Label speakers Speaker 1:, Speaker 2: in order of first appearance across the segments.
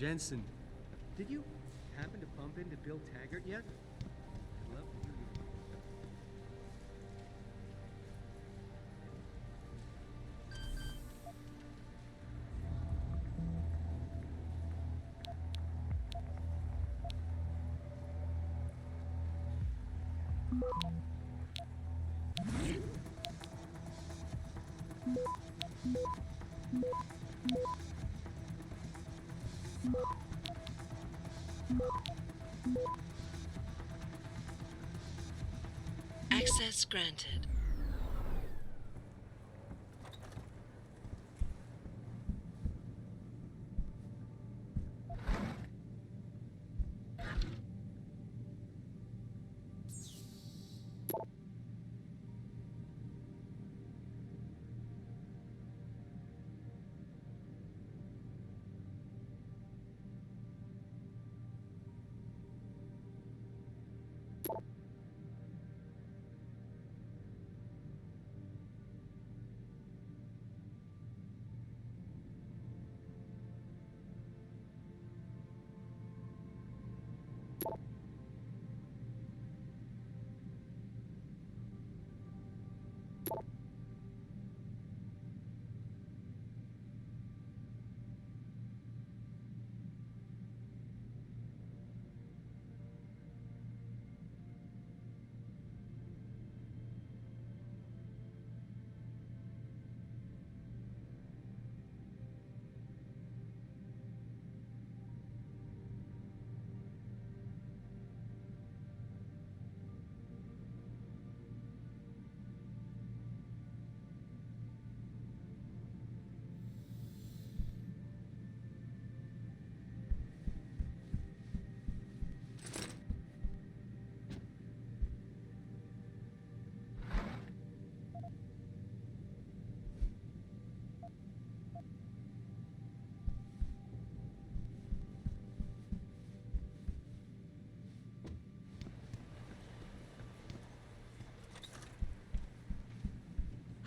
Speaker 1: Jensen, did you happen to bump into Bill Taggart yet? I'd love to hear you.
Speaker 2: Access granted.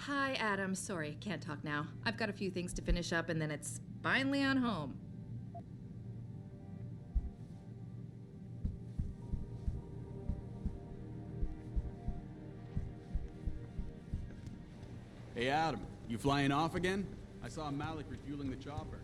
Speaker 3: Hi, Adam. Sorry, can't talk now. I've got a few things to finish up and then it's finally on home.
Speaker 4: Hey Adam, you flying off again? I saw Malik refueling the chopper.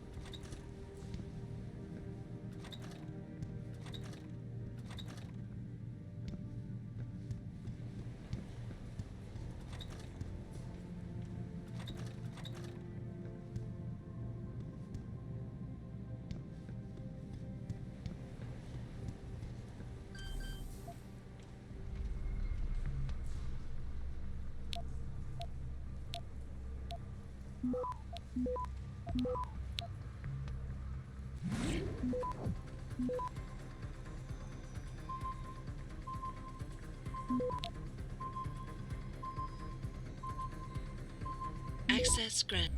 Speaker 2: Access granted.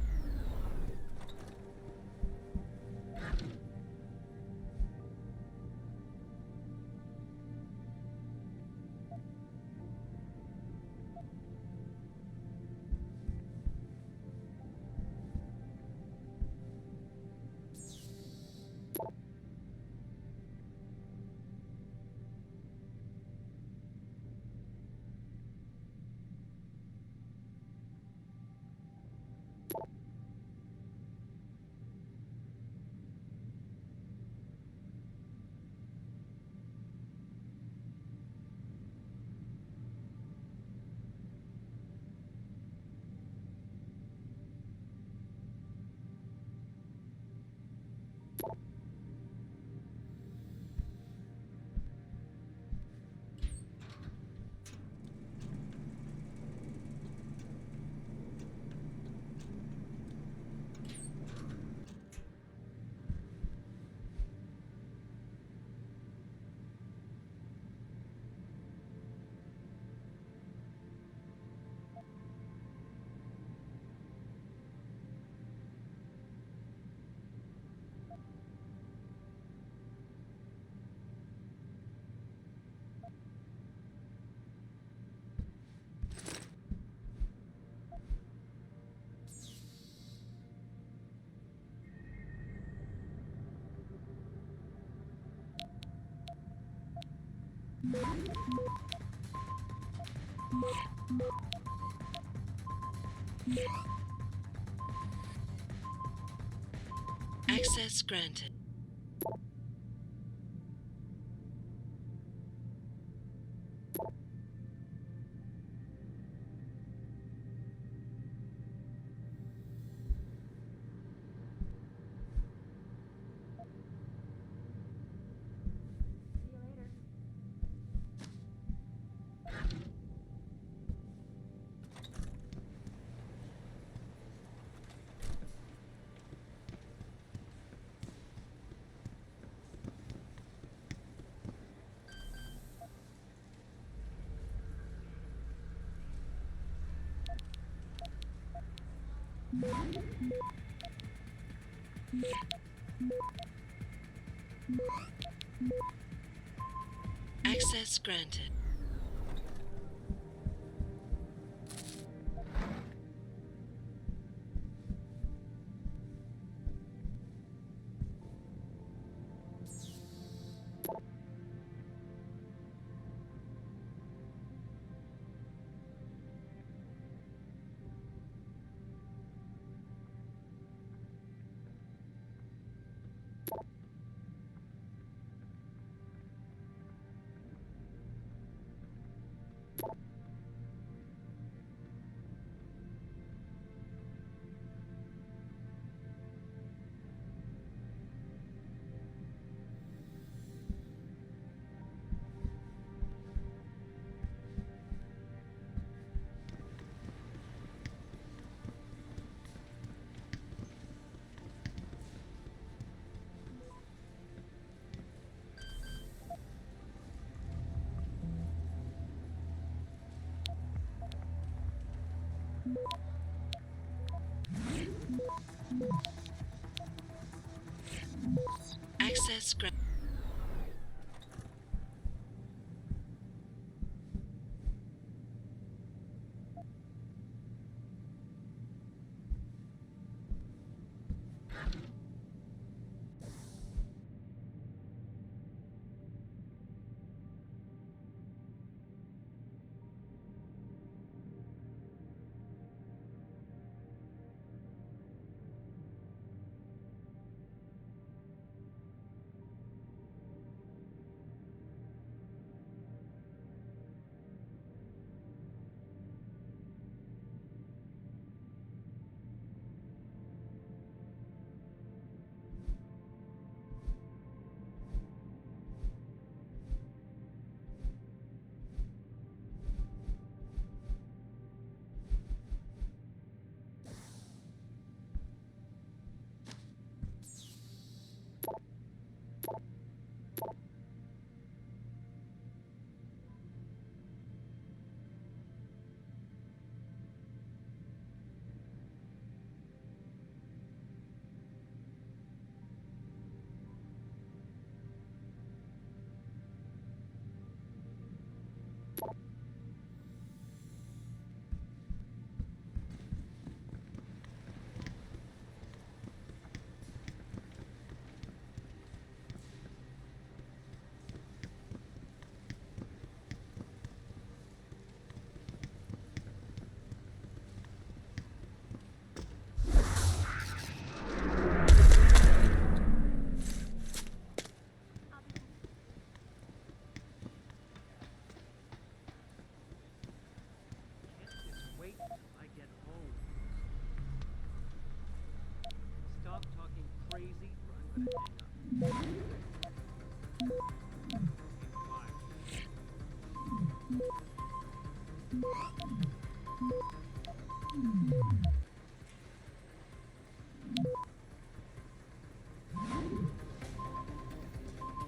Speaker 2: Access granted. Access granted. Access granted.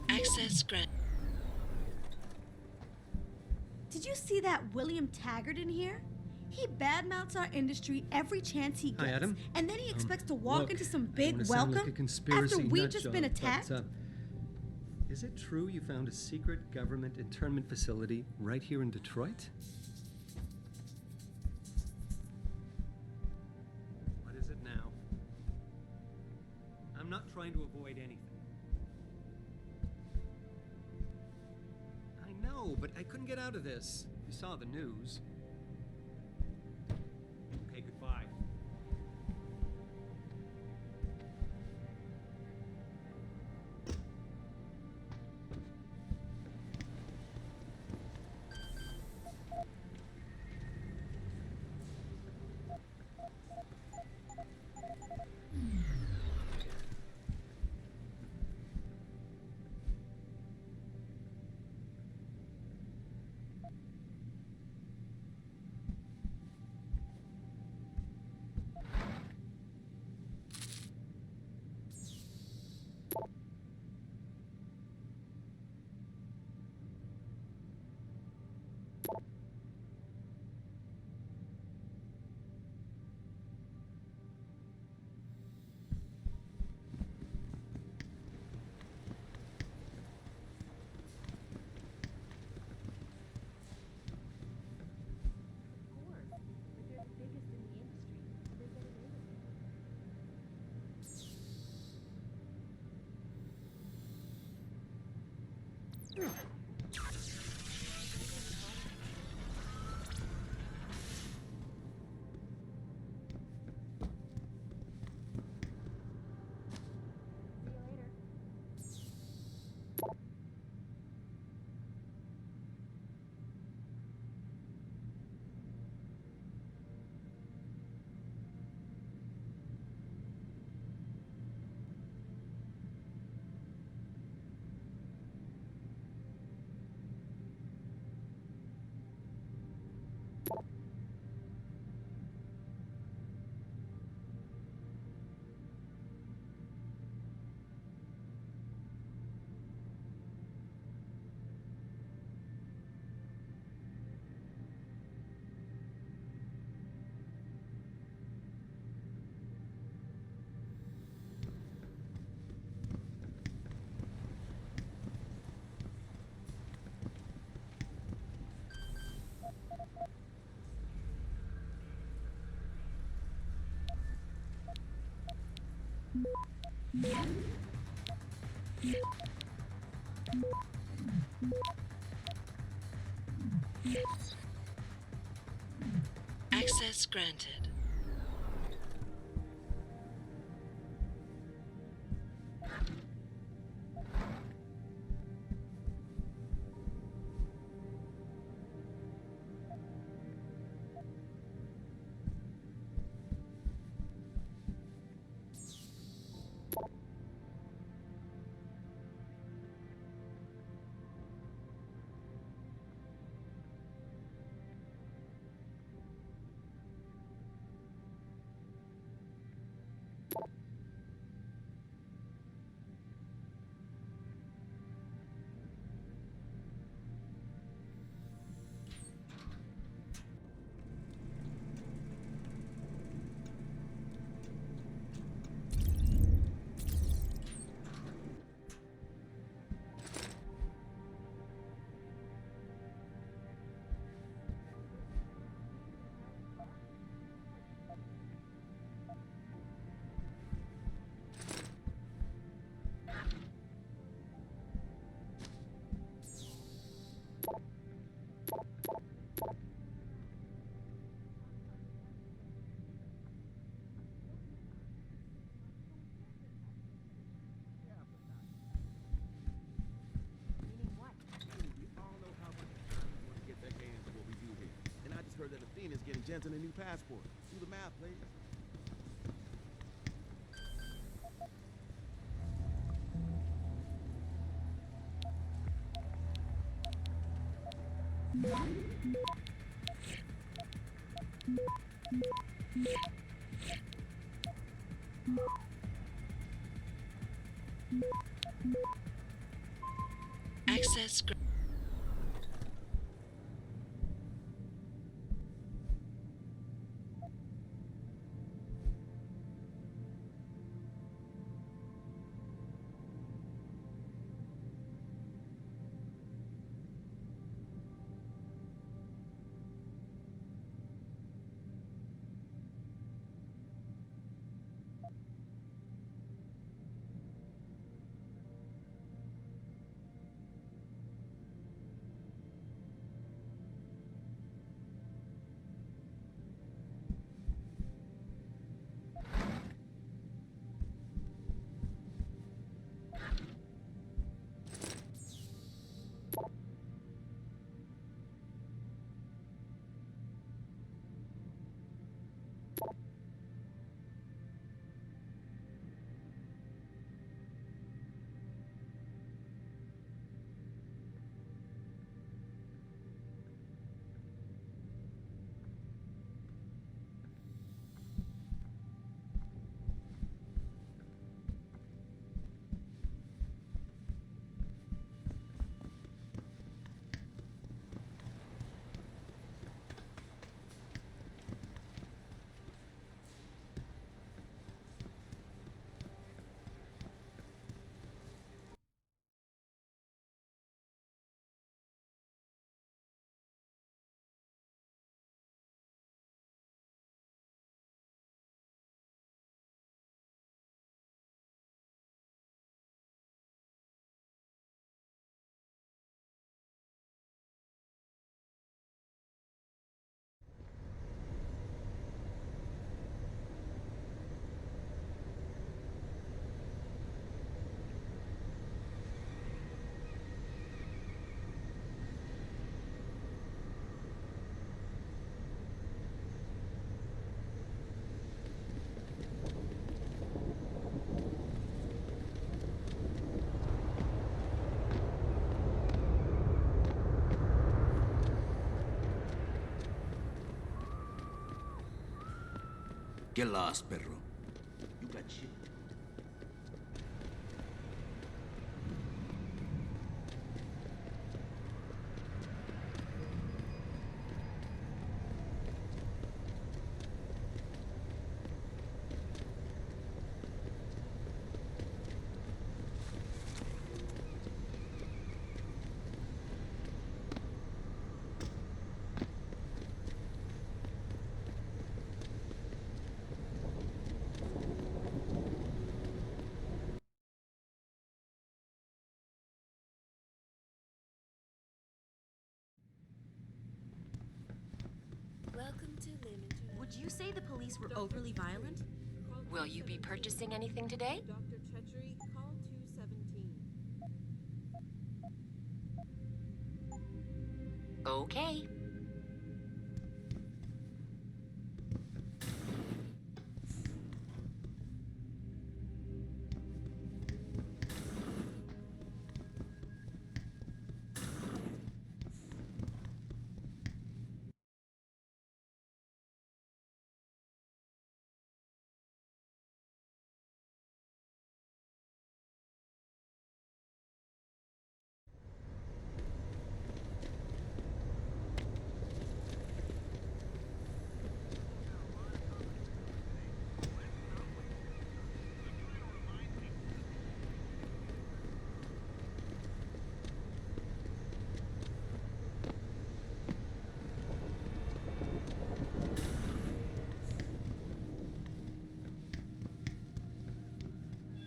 Speaker 2: Access granted.
Speaker 5: Did you see that William Taggart in here? He badmouths our industry every chance he gets.
Speaker 1: Hi, Adam.
Speaker 5: And then he expects to walk
Speaker 1: Look,
Speaker 5: into some
Speaker 1: I
Speaker 5: big
Speaker 1: don't wanna sound
Speaker 5: welcome
Speaker 1: like a conspiracy
Speaker 5: after we've
Speaker 1: nut
Speaker 5: just
Speaker 1: job,
Speaker 5: been
Speaker 1: but,
Speaker 5: attacked.
Speaker 1: Is it true you found a secret government internment facility right here in Detroit? What is it now? I'm not trying to avoid anything. I know. know, but I couldn't get out of this. You saw the news. Okay, goodbye.
Speaker 2: Access granted.
Speaker 6: Heard that Athena's getting Jensen a new passport. Do the math, please.
Speaker 2: Access granted.
Speaker 7: Get lost, perro. You got shit.
Speaker 8: Welcome to Lemon.
Speaker 9: Would you say the police were overly violent?
Speaker 8: Will you be purchasing anything today?
Speaker 10: Dr. Treachery, call 217.
Speaker 8: Okay.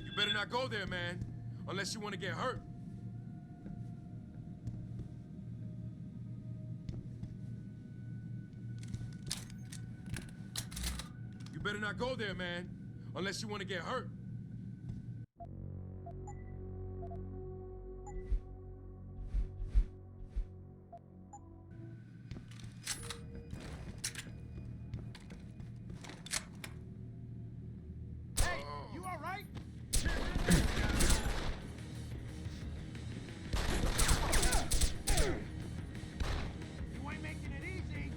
Speaker 11: You better not go there, man. Unless you want to get hurt. You better not go there, man. Unless you want to get hurt.
Speaker 6: Hey, you all right? You ain't making it easy.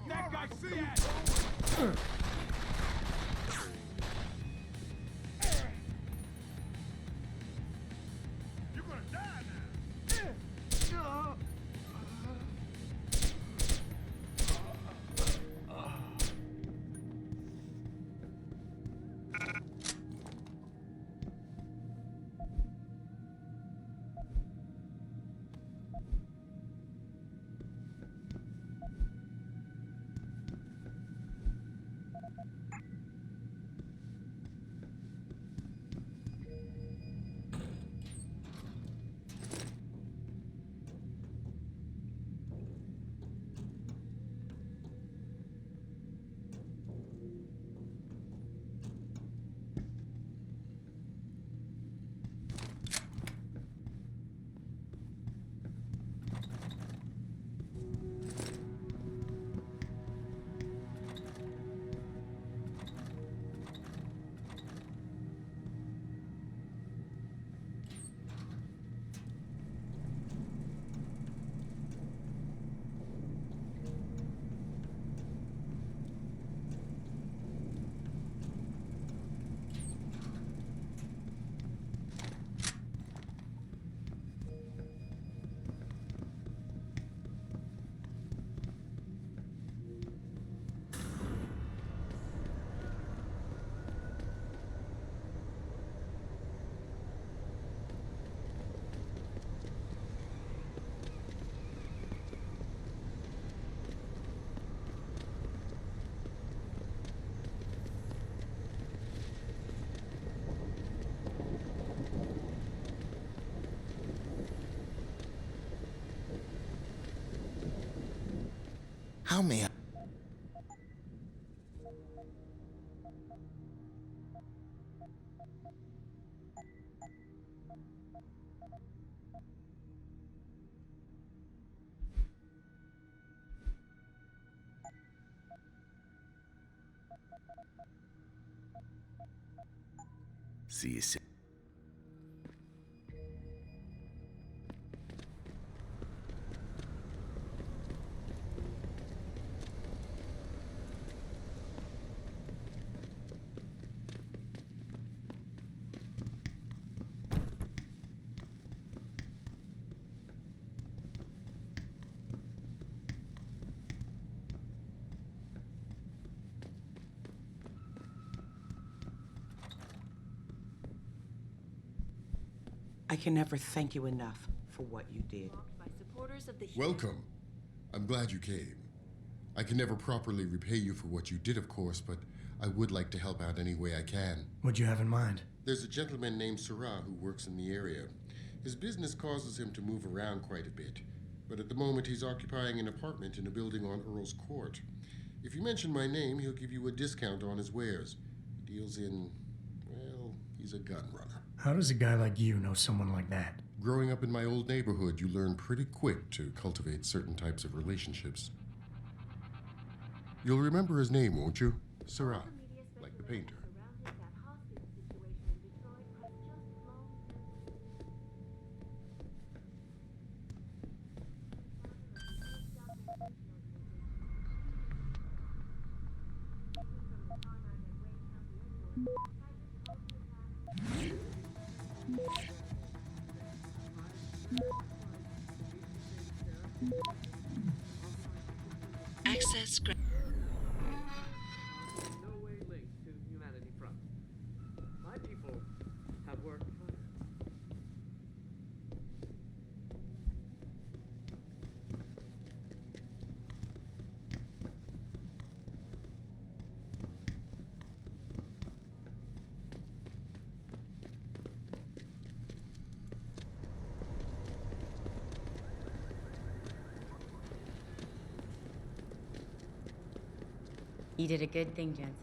Speaker 6: That guy see that? You're gonna die now.
Speaker 7: How may I? See you soon.
Speaker 12: I can never thank you enough for what you did.
Speaker 8: By supporters of the
Speaker 13: Welcome. I'm glad you came. I can never properly repay you for what you did, of course, but I would like to help out any way I can.
Speaker 14: What'd you have in mind?
Speaker 13: There's a gentleman named Sarah who works in the area. His business causes him to move around quite a bit, but at the moment he's occupying an apartment in a building on Earl's Court. If you mention my name, he'll give you a discount on his wares. He deals in, well, he's a gun runner.
Speaker 14: How does a guy like you know someone like that?
Speaker 13: Growing up in my old neighborhood, you learn pretty quick to cultivate certain types of relationships. You'll remember his name, won't you? Sarah, like the painter.
Speaker 2: Access granted.
Speaker 1: No way linked to Humanity Front. My people have worked hard.
Speaker 9: You did a good thing, Jensen.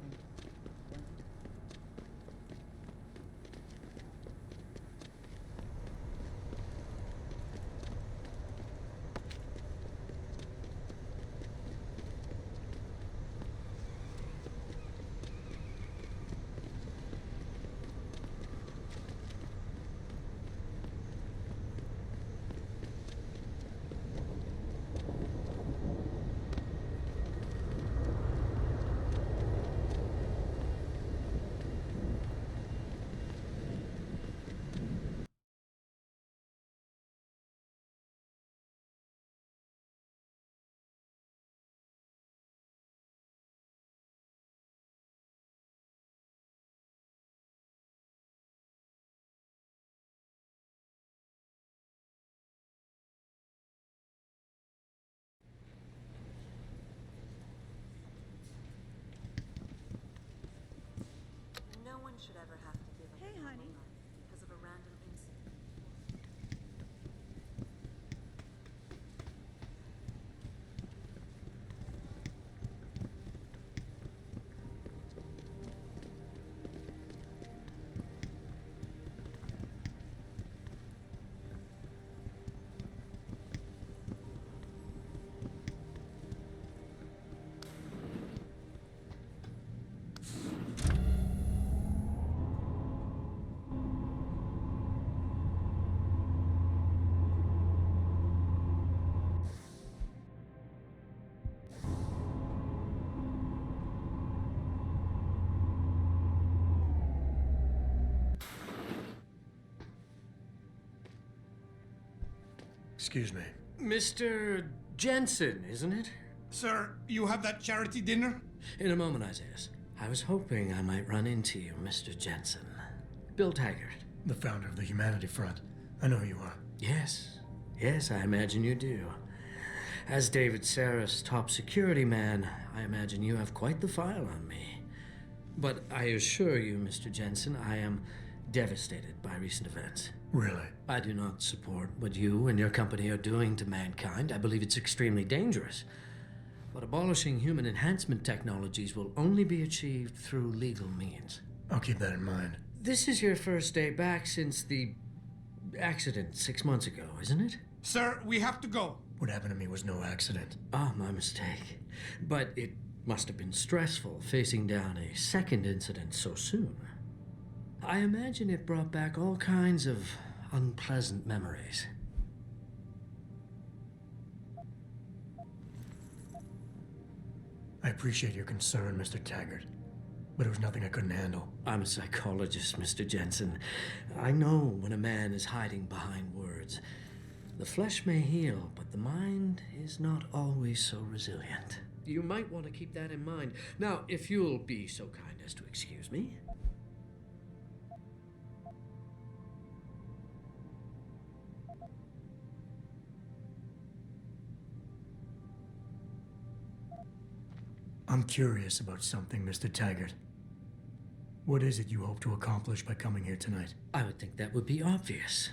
Speaker 9: No one should ever have to give up
Speaker 5: Hey,
Speaker 9: their
Speaker 5: honey.
Speaker 9: life because of a random incident.
Speaker 14: Excuse me.
Speaker 15: Mr. Jensen, isn't it?
Speaker 16: Sir, you have that charity dinner?
Speaker 15: In a moment, Isaiah. I was hoping I might run into you, Mr. Jensen. Bill Taggart.
Speaker 14: The founder of the Humanity Front. I know who you are.
Speaker 15: Yes. Yes, I imagine you do. As David Sarah's top security man, I imagine you have quite the file on me. But I assure you, Mr. Jensen, I am devastated by recent events.
Speaker 14: Really?
Speaker 15: I do not support what you and your company are doing to mankind. I believe it's extremely dangerous. But abolishing human enhancement technologies will only be achieved through legal means.
Speaker 14: I'll keep that in mind.
Speaker 15: This is your first day back since the accident 6 months ago, isn't it?
Speaker 16: Sir, we have to go.
Speaker 14: What happened to me was no accident.
Speaker 15: Ah, my mistake. But it must have been stressful facing down a second incident so soon. I imagine it brought back all kinds of unpleasant memories.
Speaker 14: I appreciate your concern, Mr. Taggart, but it was nothing I couldn't handle.
Speaker 15: I'm a psychologist, Mr. Jensen. I know when a man is hiding behind words. The flesh may heal, but the mind is not always so resilient. You might want to keep that in mind. Now, if you'll be so kind as to excuse me.
Speaker 14: I'm curious about something, Mr. Taggart. What is it you hope to accomplish by coming here tonight?
Speaker 15: I would think that would be obvious.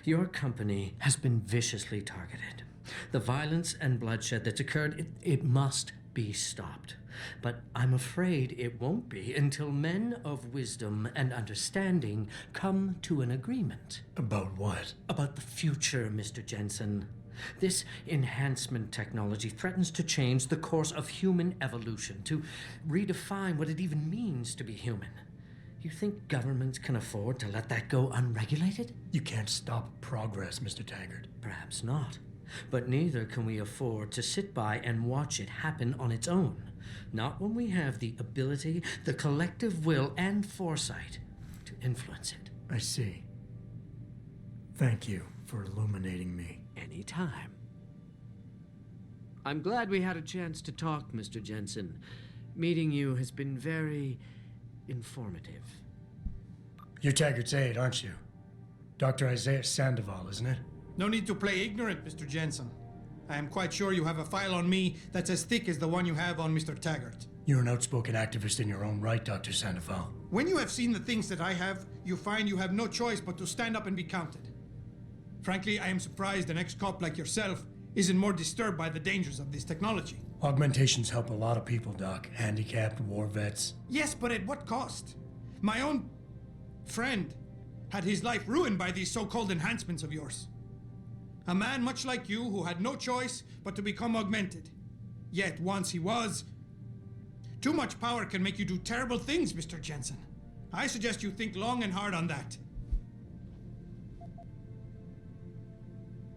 Speaker 15: Your company has been viciously targeted. The violence and bloodshed that's occurred, it must be stopped. But I'm afraid it won't be until men of wisdom and understanding come to an agreement.
Speaker 14: About what?
Speaker 15: About the future, Mr. Jensen. This enhancement technology threatens to change the course of human evolution, to redefine what it even means to be human. You think governments can afford to let that go unregulated?
Speaker 14: You can't stop progress, Mr. Taggart.
Speaker 15: Perhaps not. But neither can we afford to sit by and watch it happen on its own. Not when we have the ability, the collective will, and foresight to influence it.
Speaker 14: I see. Thank you for illuminating me.
Speaker 15: Anytime. I'm glad we had a chance to talk, Mr. Jensen. Meeting you has been very informative.
Speaker 14: You're Taggart's aide, aren't you? Dr. Isaiah Sandoval, isn't it?
Speaker 16: No need to play ignorant, Mr. Jensen. I am quite sure you have a file on me that's as thick as the one you have on Mr. Taggart.
Speaker 14: You're an outspoken activist in your own right, Dr. Sandoval.
Speaker 16: When you have seen the things that I have, you find you have no choice but to stand up and be counted. Frankly, I am surprised an ex-cop like yourself isn't more disturbed by the dangers of this technology.
Speaker 14: Augmentations help a lot of people, Doc. Handicapped, war vets.
Speaker 16: Yes, but at what cost? My own friend had his life ruined by these so-called enhancements of yours. A man much like you who had no choice but to become augmented. Yet once he was... Too much power can make you do terrible things, Mr. Jensen. I suggest you think long and hard on that.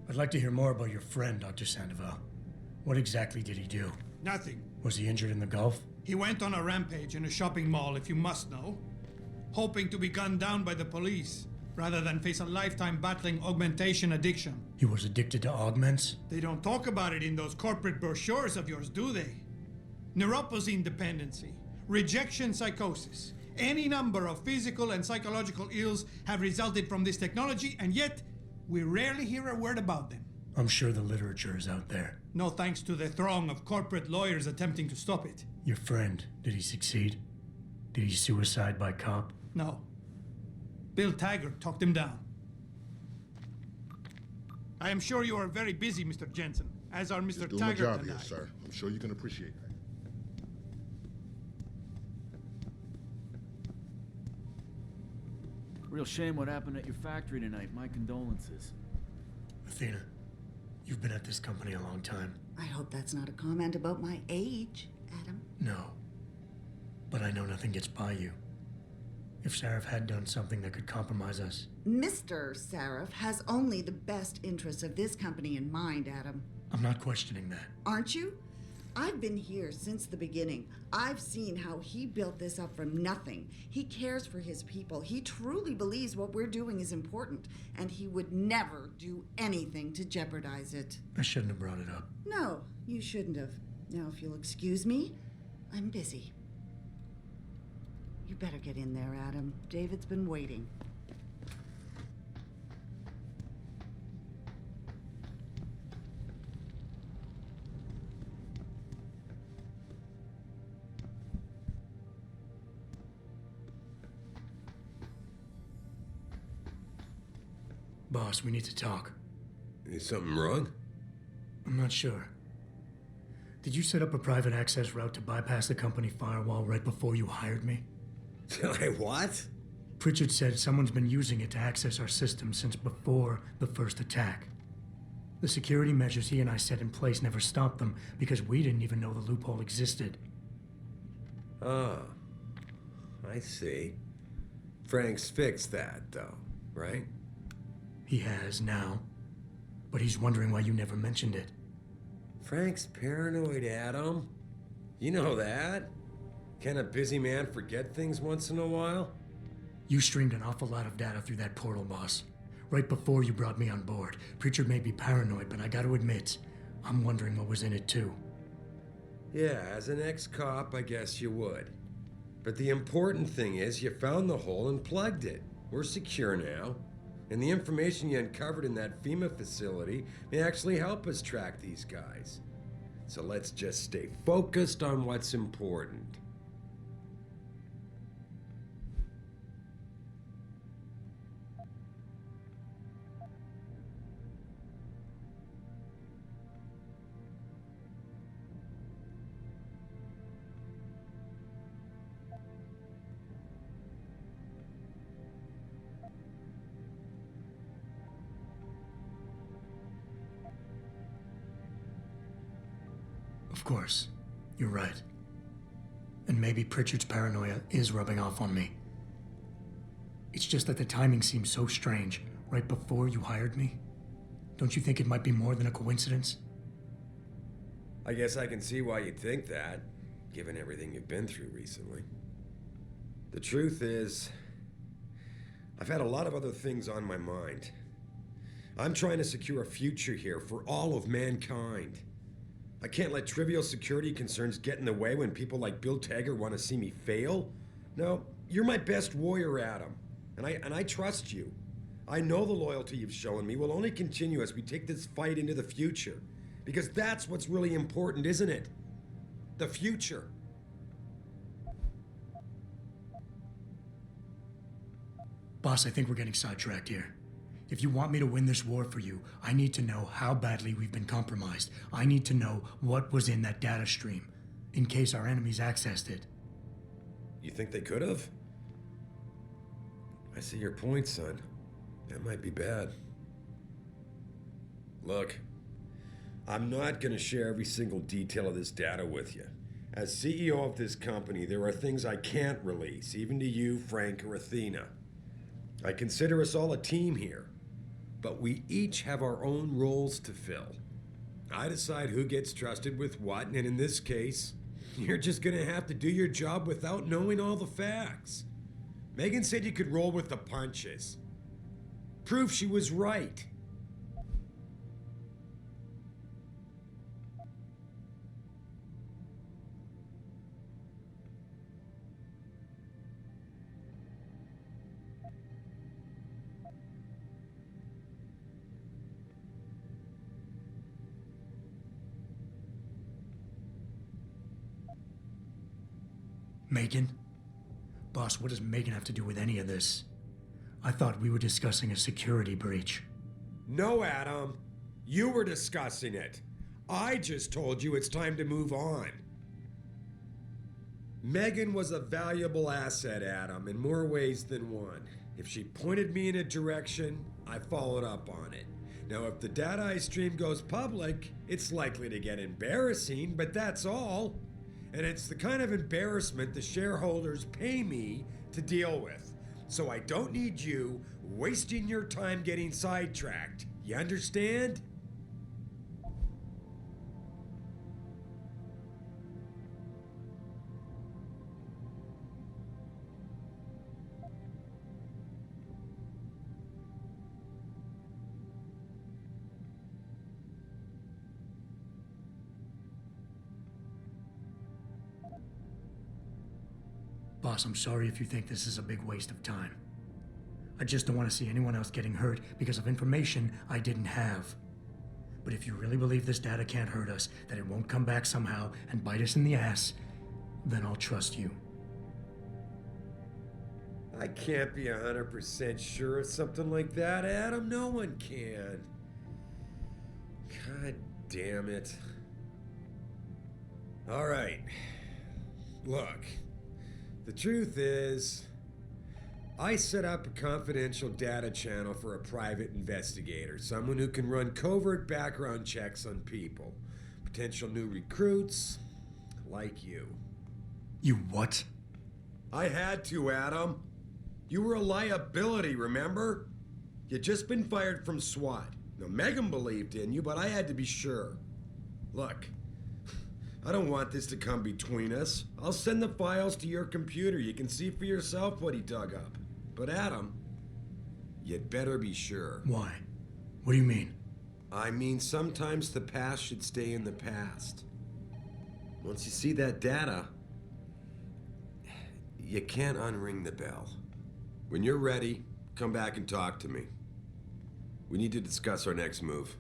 Speaker 14: I'd like to hear more about your friend, Dr. Sandoval. What exactly did he do?
Speaker 16: Nothing.
Speaker 14: Was he injured in the Gulf?
Speaker 16: He went on a rampage in a shopping mall, if you must know, hoping to be gunned down by the police, rather than face a lifetime battling augmentation addiction.
Speaker 14: He was addicted to augments?
Speaker 16: They don't talk about it in those corporate brochures of yours, do they? Neuroposine dependency, rejection psychosis, any number of physical and psychological ills have resulted from this technology, and yet we rarely hear a word about them.
Speaker 14: I'm sure the literature is out there.
Speaker 16: No thanks to the throng of corporate lawyers attempting to stop it.
Speaker 14: Your friend, did he succeed? Did he suicide by cop?
Speaker 16: No. Bill Taggart talked him down. I am sure you are very busy, Mr. Jensen, as are Mr.
Speaker 17: Just doing
Speaker 16: Taggart
Speaker 17: my job
Speaker 16: and
Speaker 17: here,
Speaker 16: I.
Speaker 17: sir. I'm sure you can appreciate that.
Speaker 18: Real shame what happened at your factory tonight. My condolences.
Speaker 14: Athena, you've been at this company a long time.
Speaker 19: I hope that's not a comment about my age, Adam.
Speaker 14: No. But I know nothing gets by you. If Sarif had done something that could compromise us...
Speaker 19: Mr. Sarif has only the best interests of this company in mind, Adam.
Speaker 14: I'm not questioning that.
Speaker 19: Aren't you? I've been here since the beginning. I've seen how he built this up from nothing. He cares for his people. He truly believes what we're doing is important, and he would never do anything to jeopardize it.
Speaker 14: I shouldn't have brought it up.
Speaker 19: No, you shouldn't have. Now, if you'll excuse me, I'm busy. You better get in there, Adam. David's been waiting.
Speaker 14: Boss, we need to talk.
Speaker 7: Is something wrong?
Speaker 14: I'm not sure. Did you set up a private access route to bypass the company firewall right before you hired me?
Speaker 17: What?
Speaker 14: Pritchard said someone's been using it to access our system since before the first attack. The security measures he and I set in place never stopped them because we didn't even know the loophole existed.
Speaker 17: Oh, I see. Frank's fixed that, though, right?
Speaker 14: He has now, but he's wondering why you never mentioned it.
Speaker 17: Frank's paranoid, Adam. You know that. Can a busy man forget things once in a while?
Speaker 14: You streamed an awful lot of data through that portal, boss. Right before you brought me on board. Pritchard may be paranoid, but I gotta admit, I'm wondering what was in it too.
Speaker 17: Yeah, as an ex-cop, I guess you would. But the important thing is you found the hole and plugged it. We're secure now. And the information you uncovered in that FEMA facility may actually help us track these guys. So let's just stay focused on what's important.
Speaker 14: Of course, you're right. And maybe Pritchard's paranoia is rubbing off on me. It's just that the timing seems so strange, right before you hired me. Don't you think it might be more than a coincidence?
Speaker 17: I guess I can see why you'd think that, given everything you've been through recently. The truth is, I've had a lot of other things on my mind. I'm trying to secure a future here for all of mankind. I can't let trivial security concerns get in the way when people like Bill Taggart want to see me fail. No, you're my best warrior, Adam, and I trust you. I know the loyalty you've shown me will only continue as we take this fight into the future, because that's what's really important, isn't it? The future.
Speaker 14: Boss, I think we're getting sidetracked here. If you want me to win this war for you, I need to know how badly we've been compromised. I need to know what was in that data stream, in case our enemies accessed it.
Speaker 17: You think they could have? I see your point, son. That might be bad. Look, I'm not gonna share every single detail of this data with you. As CEO of this company, there are things I can't release, even to you, Frank, or Athena. I consider us all a team here. But we each have our own roles to fill. I decide who gets trusted with what, and in this case, you're just gonna have to do your job without knowing all the facts. Megan said you could roll with the punches. Proof she was right.
Speaker 14: Megan? Boss, what does Megan have to do with any of this? I thought we were discussing a security breach.
Speaker 17: No, Adam. You were discussing it. I just told you it's time to move on. Megan was a valuable asset, Adam, in more ways than one. If she pointed me in a direction, I followed up on it. Now, if the data I stream goes public, it's likely to get embarrassing, but that's all. And it's the kind of embarrassment the shareholders pay me to deal with. So I don't need you wasting your time getting sidetracked. You understand?
Speaker 14: Boss, I'm sorry if you think this is a big waste of time. I just don't want to see anyone else getting hurt because of information I didn't have. But if you really believe this data can't hurt us, that it won't come back somehow and bite us in the ass, then I'll trust you.
Speaker 17: I can't be 100% sure of something like that, Adam. No one can. God damn it. All right. Look, the truth is, I set up a confidential data channel for a private investigator, someone who can run covert background checks on people, potential new recruits, like you.
Speaker 14: You what?
Speaker 17: I had to, Adam. You were a liability, remember? You'd just been fired from SWAT. Now, Megan believed in you, but I had to be sure. Look, I don't want this to come between us. I'll send the files to your computer. You can see for yourself what he dug up. But Adam, you'd better be sure.
Speaker 14: Why? What do you mean?
Speaker 17: I mean, sometimes the past should stay in the past. Once you see that data, you can't unring the bell. When you're ready, come back and talk to me. We need to discuss our next move.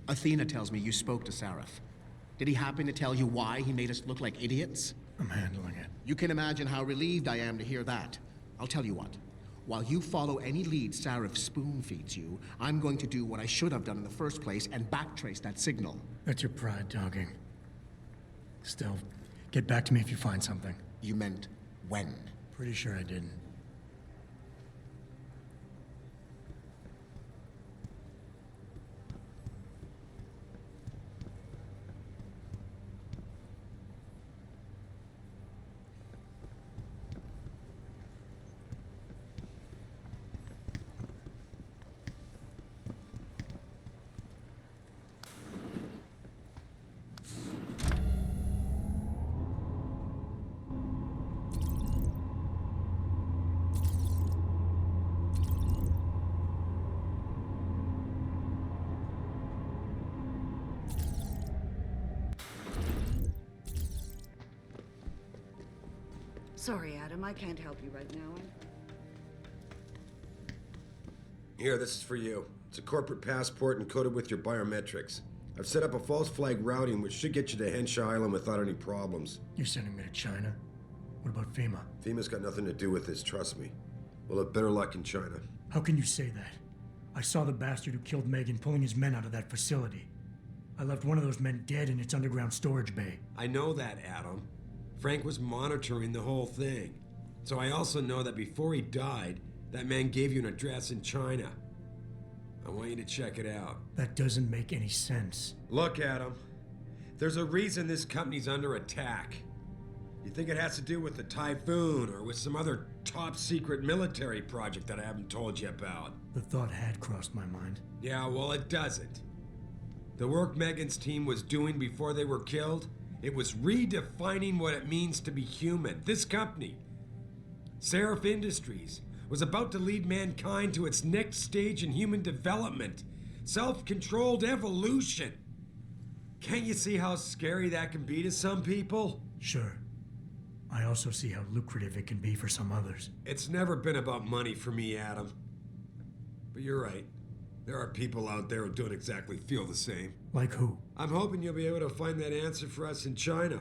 Speaker 20: Athena tells me you spoke to Sareth. Did he happen to tell you why he made us look like idiots?
Speaker 14: I'm handling it.
Speaker 20: You can imagine how relieved I am to hear that. I'll tell you what. While you follow any lead Sarif spoon-feeds you, I'm going to do what I should have done in the first place and backtrace that signal.
Speaker 14: That's your pride talking. Still, get back to me if you find something.
Speaker 20: You meant when?
Speaker 14: Pretty sure I didn't.
Speaker 19: Sorry, Adam, I can't help you right now.
Speaker 17: Here, this is for you. It's a corporate passport encoded with your biometrics. I've set up a false flag routing which should get you to Henshaw Island without any problems.
Speaker 14: You're sending me to China? What about FEMA?
Speaker 17: FEMA's got nothing to do with this, trust me. We'll have better luck in China.
Speaker 14: How can you say that? I saw the bastard who killed Megan pulling his men out of that facility. I left one of those men dead in its underground storage bay.
Speaker 17: I know that, Adam. Frank was monitoring the whole thing. So I also know that before he died, that man gave you an address in China. I want you to check it out.
Speaker 14: That doesn't make any sense.
Speaker 17: Look, Adam. There's a reason this company's under attack. You think it has to do with the typhoon or with some other top secret military project that I haven't told you about?
Speaker 14: The thought had crossed my mind.
Speaker 17: Yeah, well, it doesn't. The work Megan's team was doing before they were killed, it was redefining what it means to be human. This company, Seraph Industries, was about to lead mankind to its next stage in human development. Self-controlled evolution. Can't you see how scary that can be to some people?
Speaker 14: Sure. I also see how lucrative it can be for some others.
Speaker 17: It's never been about money for me, Adam. But you're right. There are people out there who don't exactly feel the same.
Speaker 14: Like who?
Speaker 17: I'm hoping you'll be able to find that answer for us in China.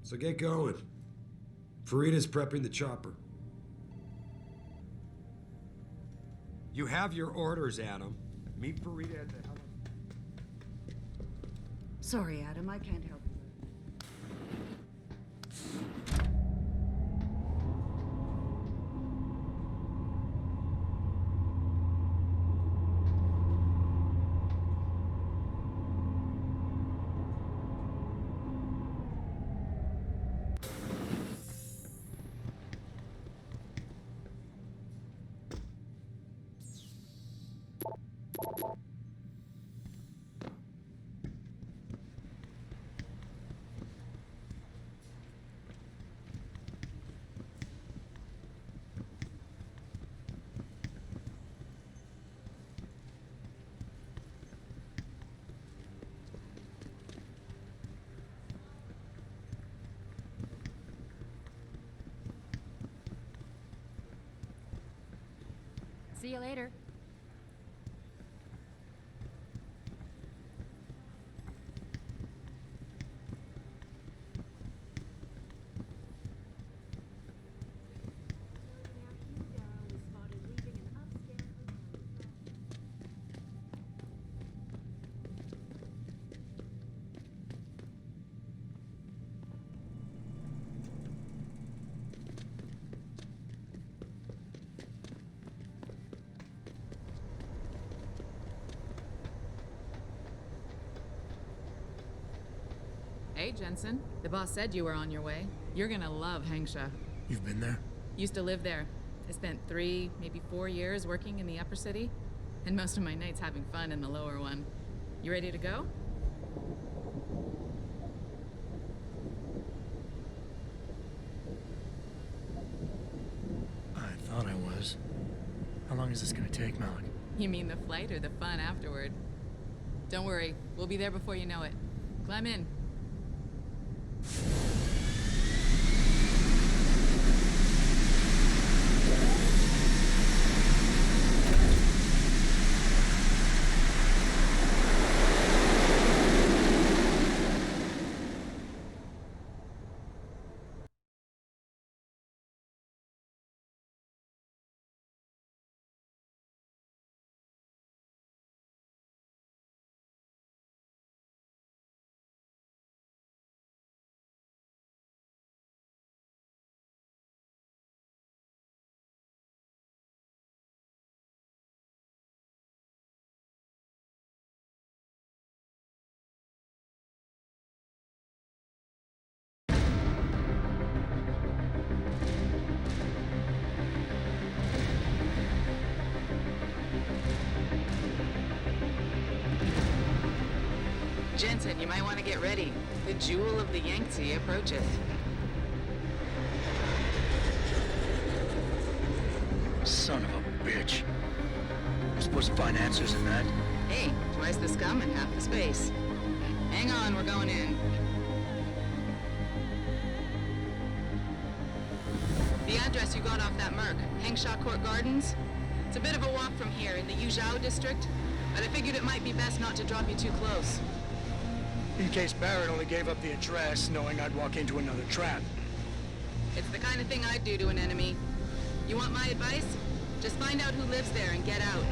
Speaker 17: So get going. Farida's prepping the chopper. You have your orders, Adam. Meet Farida at the
Speaker 19: Sorry, Adam, I can't help you.
Speaker 8: See you later.
Speaker 3: Hey, Jensen. The boss said you were on your way. You're gonna love Hangsha.
Speaker 14: You've been there?
Speaker 3: Used to live there. I spent 3, maybe 4 years working in the upper city, and most of my nights having fun in the lower one. You ready to go?
Speaker 14: I thought I was. How long is this gonna take, Malik?
Speaker 3: You mean the flight or the fun afterward? Don't worry, we'll be there before you know it. Climb in. Jensen, you might want to get ready. The jewel of the Yangtze approacheth.
Speaker 21: Son of a bitch. I'm supposed to find answers in that.
Speaker 3: Hey, twice the scum and half the space. Hang on, we're going in. The address you got off that Merc, Hengshaw Court Gardens. It's a bit of a walk from here in the Yuzhou district, but I figured it might be best not to drop you too close.
Speaker 21: In case Barrett only gave up the address, knowing I'd walk into another trap.
Speaker 3: It's the kind of thing I'd do to an enemy. You want my advice? Just find out who lives there and get out.